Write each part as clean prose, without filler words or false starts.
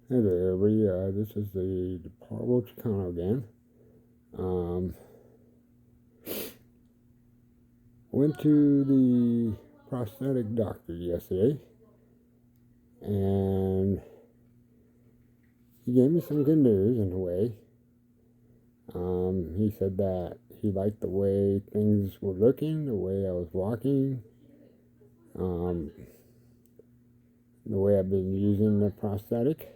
Hey there, everybody. This is the Departable Chicano again. Um, went to the prosthetic doctor yesterday, and he gave me some good news in a way. He said that he liked the way things were looking, the way I was walking, um, the way I've been using the prosthetic.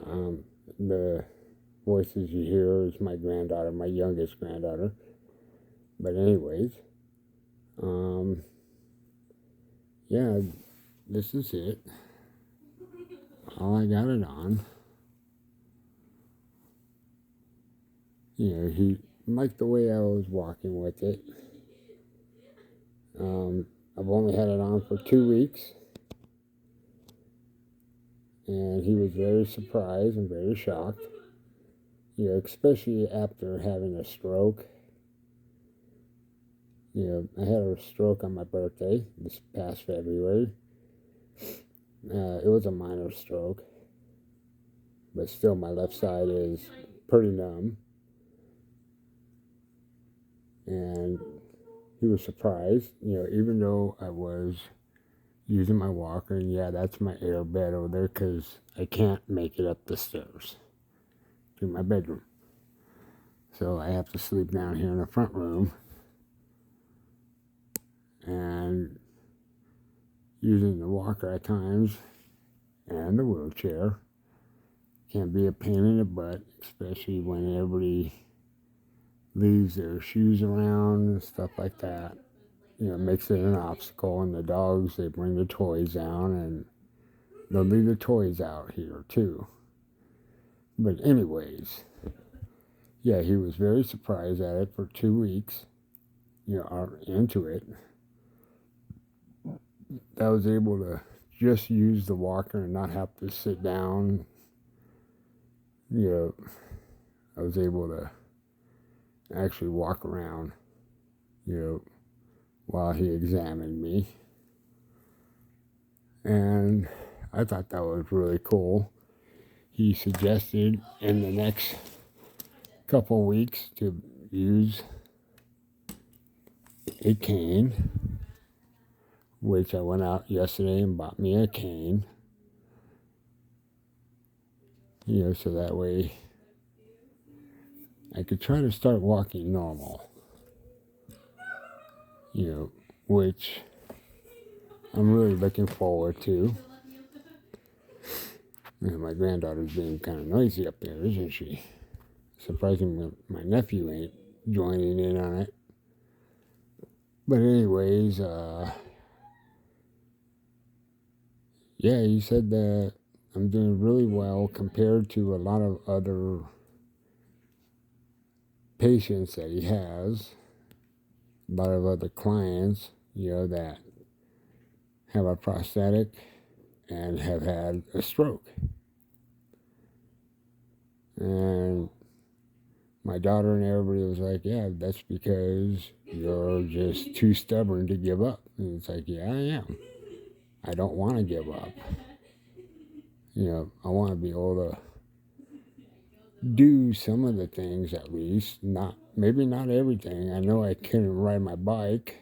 Um, the voices you hear is my granddaughter, my youngest granddaughter. But anyways, um, yeah, this is it. All I got it on. He liked the way I was walking with it. I've only had it on for 2 weeks, and he was very surprised and very shocked. Especially after having a stroke. I had a stroke on my birthday this past February. It was a minor stroke, but still my left side is pretty numb. And he was surprised, even though I was using my walker, and yeah, that's my air bed over there because I can't make it up the stairs to my bedroom. So I have to sleep down here in the front room and using the walker at times and the wheelchair can be a pain in the butt, especially when everybody leaves their shoes around and stuff like that. It makes it an obstacle, and the dogs, they bring the toys down and they'll leave the toys out here too. But anyways, yeah, he was very surprised at it for 2 weeks, into it. I was able to just use the walker and not have to sit down. I was able to actually walk around, while he examined me. And I thought that was really cool. He suggested in the next couple weeks to use a cane, which I went out yesterday and bought me a cane, so that way I could try to start walking normal, which I'm really looking forward to. My granddaughter's being kind of noisy up there, isn't she? Surprising my nephew ain't joining in on it. But anyways, yeah, he said that I'm doing really well compared to a lot of other patients that he has, a lot of other clients, that have a prosthetic and have had a stroke. And my daughter and everybody was like, yeah, that's because you're just too stubborn to give up. And it's like, yeah, I am. I don't want to give up. I want to be able to do some of the things at least. Maybe not everything. I know I couldn't ride my bike.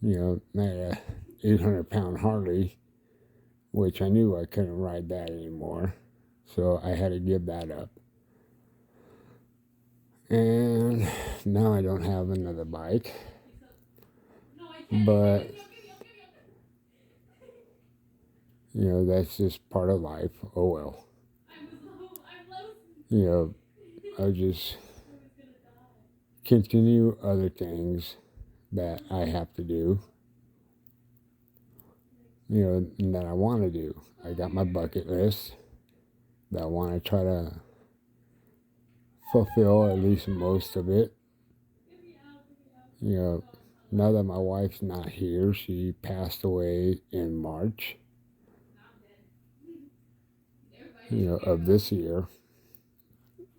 I had a 800-pound Harley, which I knew I couldn't ride that anymore. So I had to give that up. And now I don't have another bike. But, that's just part of life. Oh well. I'll just continue other things that I have to do, and that I want to do. I got my bucket list that I want to try to fulfill at least most of it. Now that my wife's not here, she passed away in March, of this year.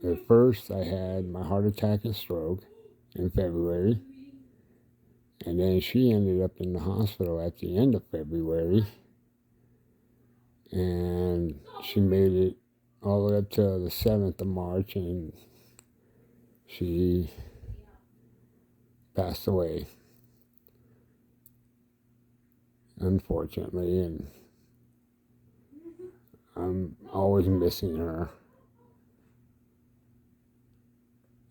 At first, I had my heart attack and stroke in February, and then she ended up in the hospital at the end of February, and she made it all the way up to the 7th of March, and she passed away, unfortunately, and I'm always missing her.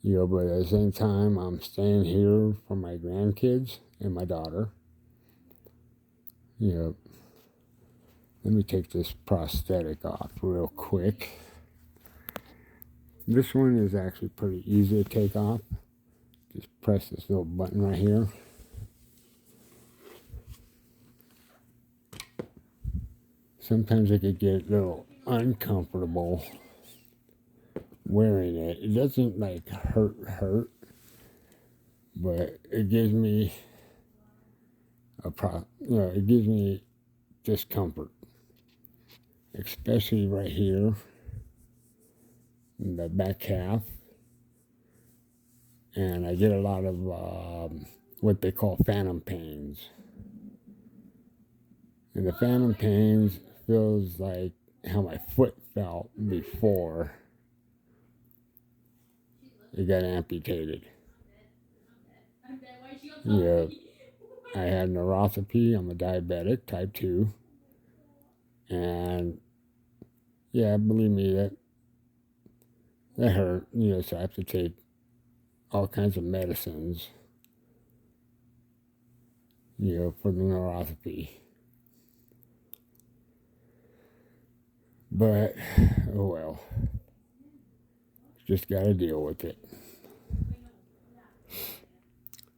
But at the same time, I'm staying here for my grandkids and my daughter. Let me take this prosthetic off real quick. This one is actually pretty easy to take off. Just press this little button right here. Sometimes I could get a little uncomfortable wearing it. It doesn't like hurt, but it gives me it gives me discomfort, especially right here in the back half. And I get a lot of what they call phantom pains. And the phantom pains feels like how my foot felt before it got amputated. I had neuropathy. I'm a diabetic, type 2. And believe me, that hurt. So I have to take all kinds of medicines, for the neuropathy. But, oh well. Just got to deal with it.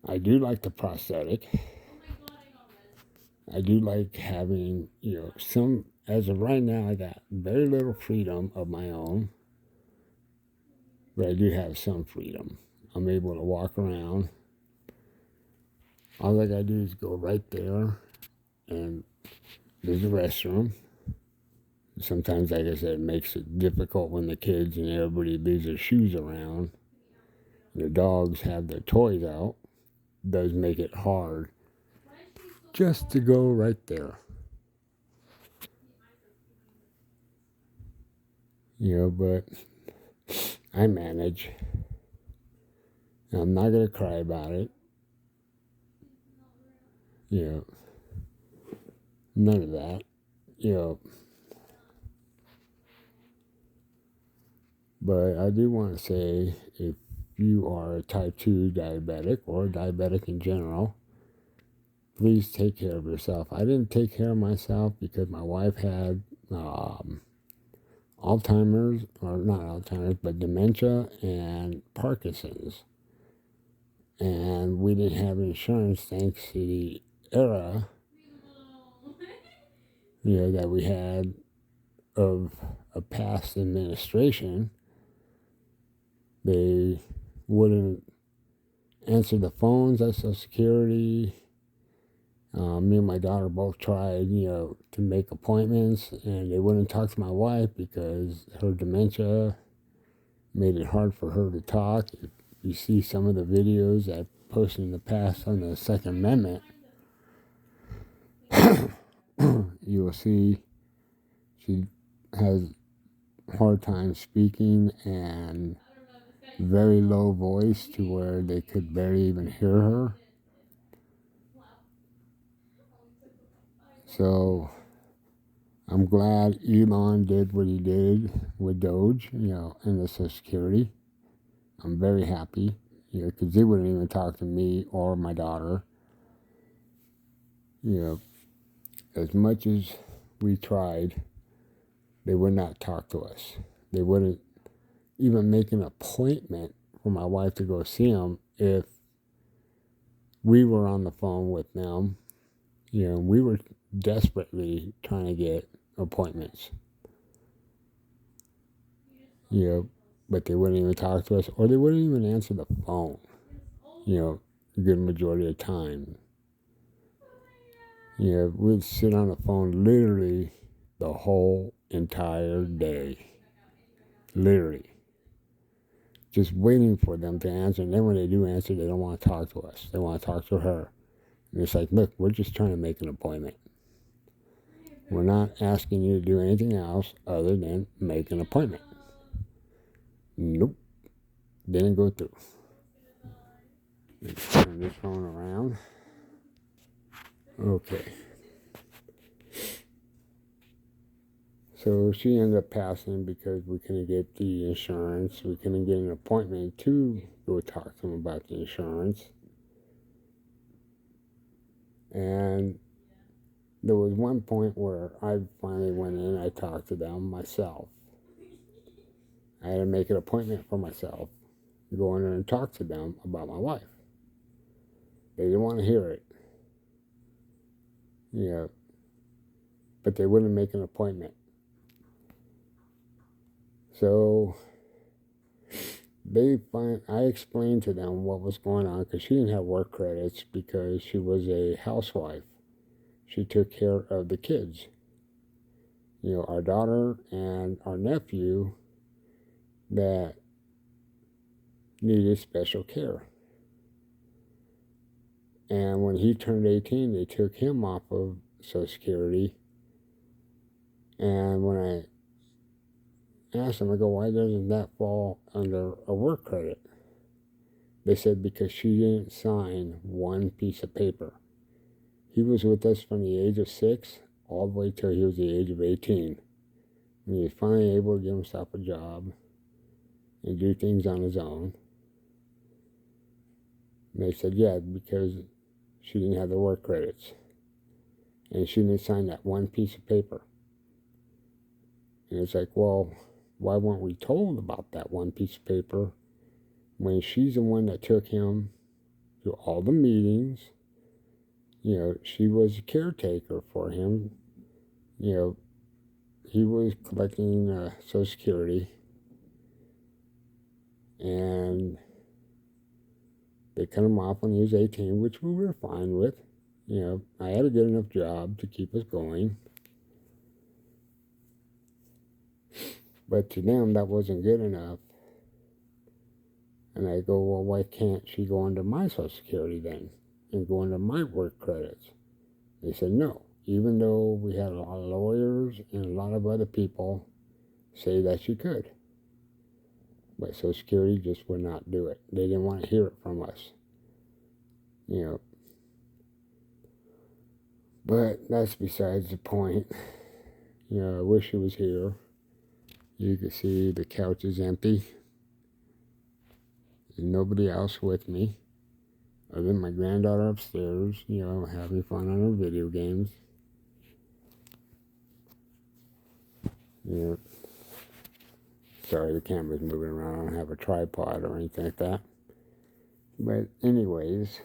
I do like the prosthetic. I do like having, some, as of right now, I got very little freedom of my own. But I do have some freedom. I'm able to walk around. All I gotta do is go right there, and there's a restroom. Sometimes, like I said, it makes it difficult when the kids and everybody leaves their shoes around. The dogs have their toys out. It does make it hard just to go right there. But I manage. I'm not going to cry about it. None of that. But I do want to say, if you are a type 2 diabetic or a diabetic in general, please take care of yourself. I didn't take care of myself because my wife had Alzheimer's, or not Alzheimer's, but dementia and Parkinson's. And we didn't have insurance thanks to the era, that we had of a past administration. They wouldn't answer the phones at Social Security. Me and my daughter both tried, to make appointments, and they wouldn't talk to my wife because her dementia made it hard for her to talk. If you see some of the videos I've posted in the past on the Second Amendment, you will see she has a hard time speaking and very low voice to where they could barely even hear her. So I'm glad Elon did what he did with Doge, and the Social Security. I'm very happy, because they wouldn't even talk to me or my daughter. As much as we tried, they would not talk to us. They wouldn't even make an appointment for my wife to go see them if we were on the phone with them. We were desperately trying to get appointments. But they wouldn't even talk to us, or they wouldn't even answer the phone, a good majority of the time. We'd sit on the phone literally the whole entire day. Literally. Just waiting for them to answer. And then when they do answer, they don't want to talk to us. They want to talk to her. And it's like, look, we're just trying to make an appointment. We're not asking you to do anything else other than make an appointment. Nope, didn't go through. Let's turn this phone around. Okay. So she ended up passing because we couldn't get the insurance. We couldn't get an appointment to go talk to them about the insurance. And there was one point where I finally went in, I talked to them myself. I had to make an appointment for myself, go in there and talk to them about my wife. They didn't want to hear it. Yeah, but they wouldn't make an appointment. So I explained to them what was going on because she didn't have work credits because she was a housewife. She took care of the kids. Our daughter and our nephew that needed special care. And when he turned 18, they took him off of Social Security. And when I asked them, I go, why doesn't that fall under a work credit? They said because she didn't sign one piece of paper. He was with us from the age of 6 all the way till he was the age of 18. And he was finally able to get himself a job and do things on his own. And they said, yeah, because she didn't have the work credits. And she didn't sign that one piece of paper. And it's like, well, why weren't we told about that one piece of paper when she's the one that took him to all the meetings? She was a caretaker for him. He was collecting Social Security. And they cut him off when he was 18, which we were fine with. I had a good enough job to keep us going. But to them, that wasn't good enough. And I go, well, why can't she go under my Social Security then and go under my work credits? They said no, even though we had a lot of lawyers and a lot of other people say that she could. But Social Security just would not do it. They didn't want to hear it from us. But that's besides the point. I wish he was here. You can see the couch is empty. There's nobody else with me other than my granddaughter upstairs, having fun on her video games. Sorry, the camera's moving around. I don't have a tripod or anything like that. But anyways,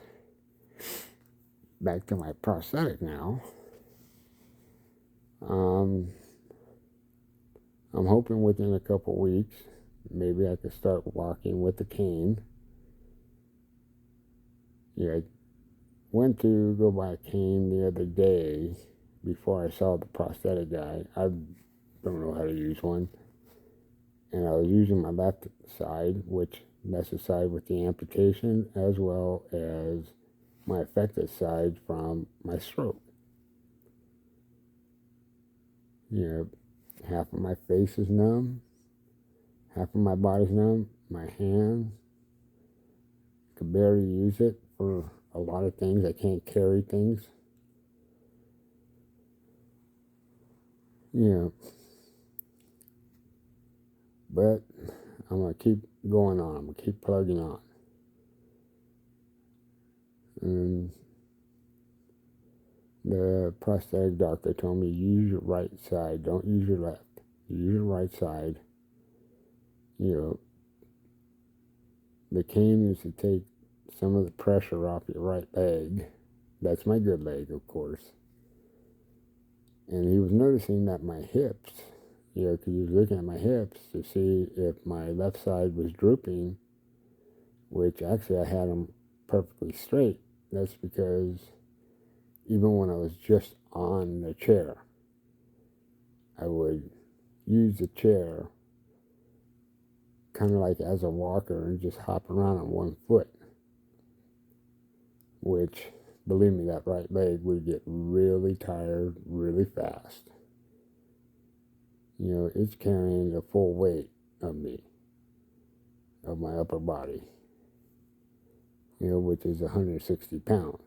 back to my prosthetic now. I'm hoping within a couple weeks, maybe I could start walking with the cane. I went to go buy a cane the other day before I saw the prosthetic guy. I don't know how to use one. And I was using my left side, which that's the side with the amputation, as well as my affected side from my stroke. Half of my face is numb, half of my body's numb, my hand, I could barely use it for a lot of things. I can't carry things. But I'm going to keep going on. I'm going to keep plugging on. And the prosthetic doctor told me, use your right side. Don't use your left. Use your right side. The cane is to take some of the pressure off your right leg. That's my good leg, of course. And he was noticing that my hips, because he was looking at my hips to see if my left side was drooping, which actually I had them perfectly straight. That's because even when I was just on the chair, I would use the chair kind of like as a walker and just hop around on one foot, which, believe me, that right leg would get really tired really fast. it's carrying the full weight of me, of my upper body, which is 160 pounds.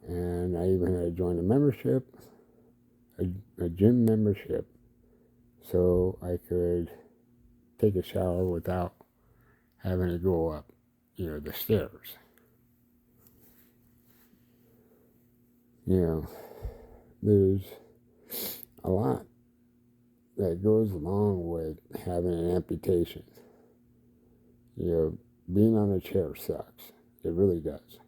And I even had to join a membership, a gym membership, so I could take a shower without having to go up, the stairs. There's a lot that goes along with having an amputation. Being on a chair sucks. It really does.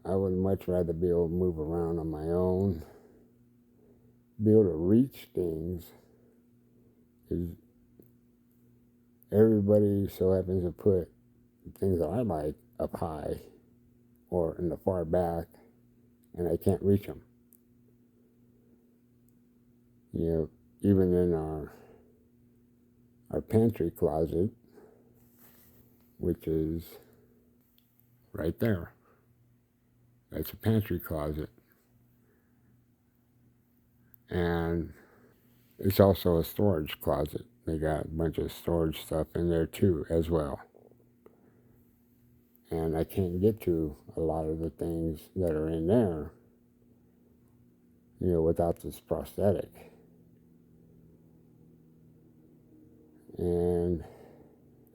I would much rather be able to move around on my own, be able to reach things, because everybody so happens to put things that I like up high or in the far back, and I can't reach them. Even in our pantry closet, which is right there. That's a pantry closet. And it's also a storage closet. They got a bunch of storage stuff in there too, as well. And I can't get to a lot of the things that are in there, without this prosthetic. And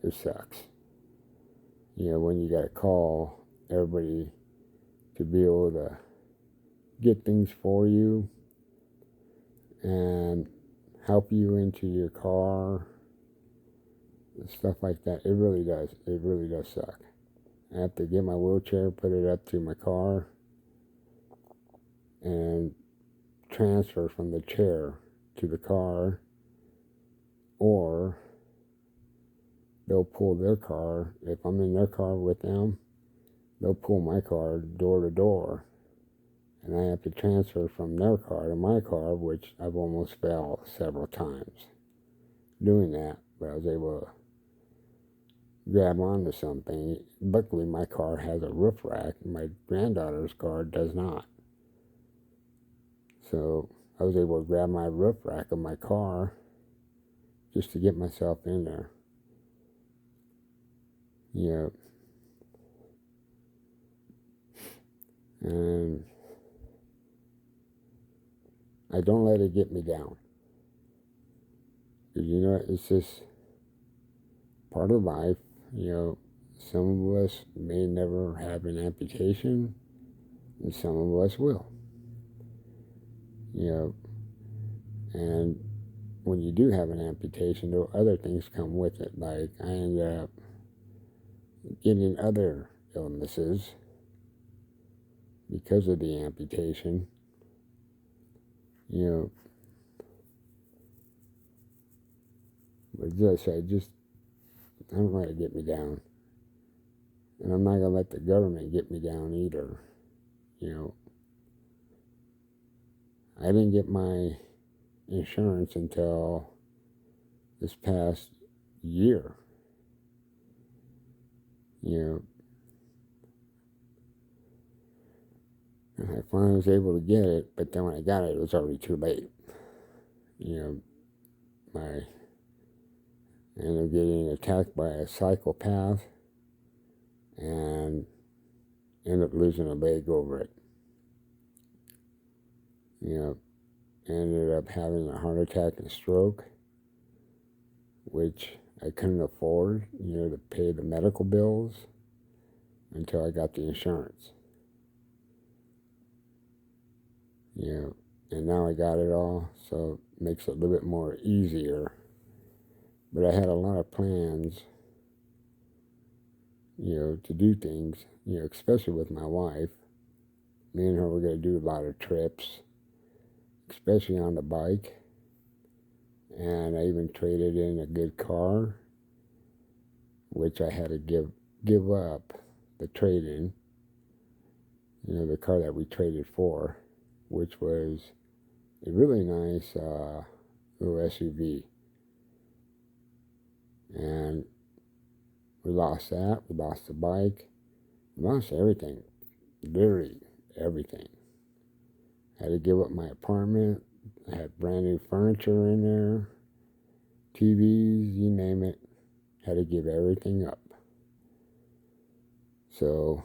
it sucks. When you got to call everybody to be able to get things for you and help you into your car, and stuff like that. It really does. It really does suck. I have to get my wheelchair, put it up to my car, and transfer from the chair to the car, or they'll pull their car. If I'm in their car with them, they'll pull my car door to door, and I have to transfer from their car to my car, which I've almost fell several times doing that, but I was able to grab onto something. Luckily, my car has a roof rack, and my granddaughter's car does not. So I was able to grab my roof rack of my car just to get myself in there. And I don't let it get me down. Because, it's just part of life. Some of us may never have an amputation, and some of us will. And when you do have an amputation, there are other things come with it. Like, I ended up getting other illnesses because of the amputation. But I don't let it get me down. And I'm not going to let the government get me down either. I didn't get my insurance until this past year. And I finally was able to get it, but then when I got it, it was already too late. I ended up getting attacked by a psychopath and ended up losing a leg over it. Ended up having a heart attack and stroke, which I couldn't afford, to pay the medical bills until I got the insurance. And now I got it all, so it makes it a little bit more easier. But I had a lot of plans, to do things, especially with my wife. Me and her were going to do a lot of trips, especially on the bike. And I even traded in a good car, which I had to give up the trade-in, the car that we traded for, which was a really nice little SUV. And we lost that, we lost the bike, we lost everything, literally everything. Had to give up my apartment. I had brand new furniture in there, TVs, you name it. Had to give everything up. So,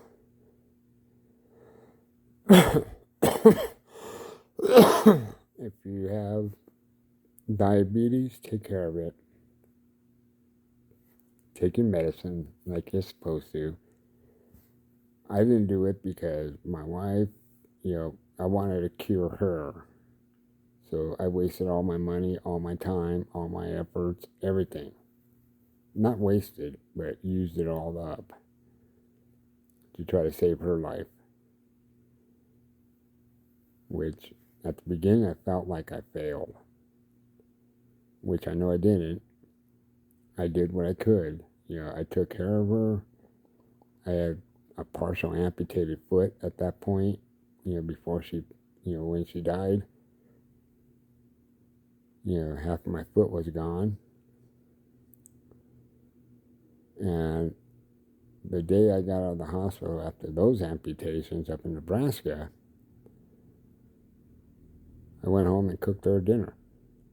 if you have diabetes, take care of it. Take your medicine like you're supposed to. I didn't do it because my wife, I wanted to cure her. So I wasted all my money, all my time, all my efforts, everything. Not wasted, but used it all up to try to save her life. Which at the beginning I felt like I failed. Which I know I didn't. I did what I could. I took care of her. I had a partial amputated foot at that point, before she, when she died. Half of my foot was gone. And the day I got out of the hospital after those amputations up in Nebraska, I went home and cooked her dinner.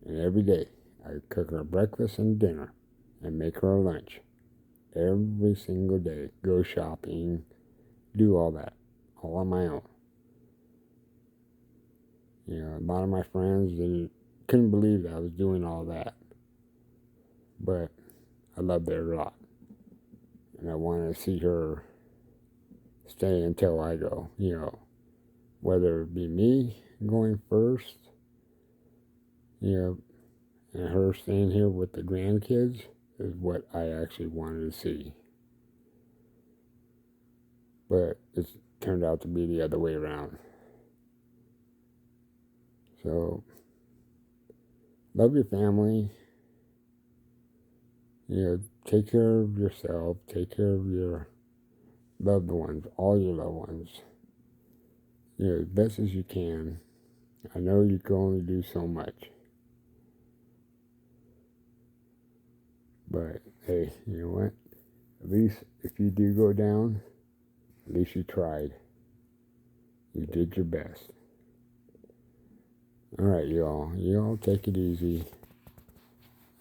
And every day, I cook her breakfast and dinner and make her lunch. Every single day. Go shopping, do all that, all on my own. A lot of my friends couldn't believe that I was doing all that. But I loved her a lot. And I wanted to see her stay until I go, whether it be me going first, and her staying here with the grandkids is what I actually wanted to see. But it's turned out to be the other way around. So, love your family. Take care of yourself. Take care of your loved ones, all your loved ones. As best as you can. I know you can only do so much. But, hey, you know what? At least if you do go down, at least you tried. You did your best. All right, y'all. Y'all take it easy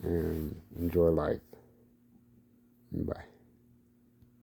and enjoy life. Bye.